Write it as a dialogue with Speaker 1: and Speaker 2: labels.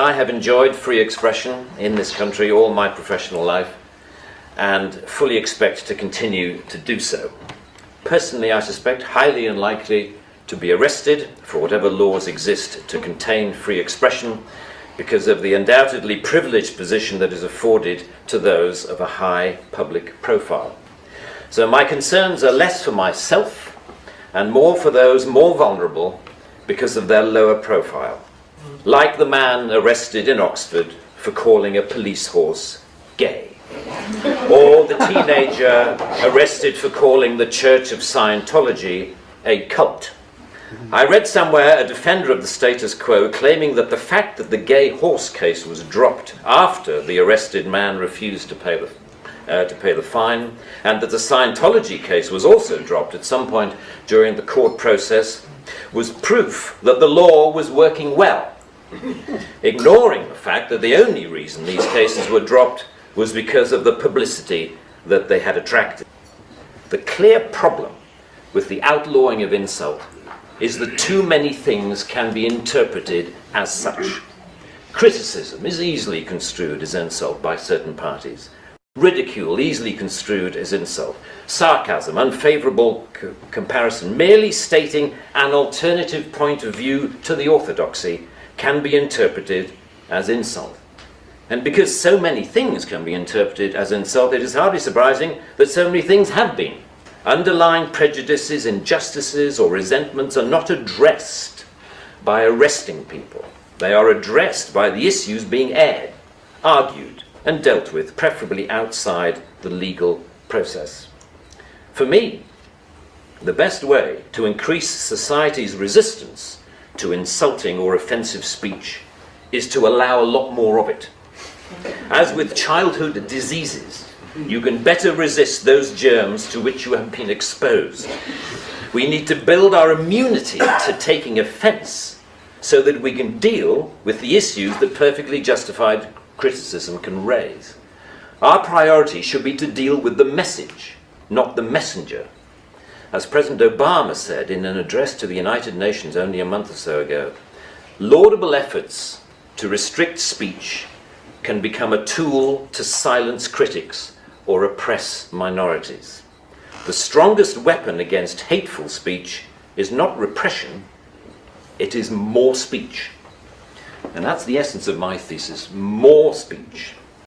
Speaker 1: I have enjoyed free expression in this country all my professional life and fully expect to continue to do so. Personally, I suspect highly unlikely to be arrested for whatever laws exist to contain free expression because of the undoubtedly privileged position that is afforded to those of a high public profile. So my concerns are less for myself and more for those more vulnerable because of their lower profile. Like the man arrested in Oxford for calling a police horse gay. Or the teenager arrested for calling the Church of Scientology a cult. I read somewhere a defender of the status quo claiming that the fact that the gay horse case was dropped after the arrested man refused to pay the fine, and that the Scientology case was also dropped at some point during the court process, was proof that the law was working well, ignoring the fact that the only reason these cases were dropped was because of the publicity that they had attracted. The clear problem with the outlawing of insult is that too many things can be interpreted as such. Criticism is easily construed as insult by certain parties. Ridicule easily construed as insult. Sarcasm, unfavourable comparison, merely stating an alternative point of view to the orthodoxy can be interpreted as insult. And because so many things can be interpreted as insult, it is hardly surprising that so many things have been. Underlying prejudices, injustices, or resentments are not addressed by arresting people. They are addressed by the issues being aired, argued, and dealt with, preferably outside the legal process. For me, the best way to increase society's resistance to insulting or offensive speech is to allow a lot more of it. As with childhood diseases, you can better resist those germs to which you have been exposed. We need to build our immunity to taking offence so that we can deal with the issues that perfectly justified criticism can raise. Our priority should be to deal with the message, not the messenger. As President Obama said in an address to the United Nations only a month or so ago, laudable efforts to restrict speech can become a tool to silence critics or oppress minorities. The strongest weapon against hateful speech is not repression, it is more speech. And that's the essence of my thesis, more speech.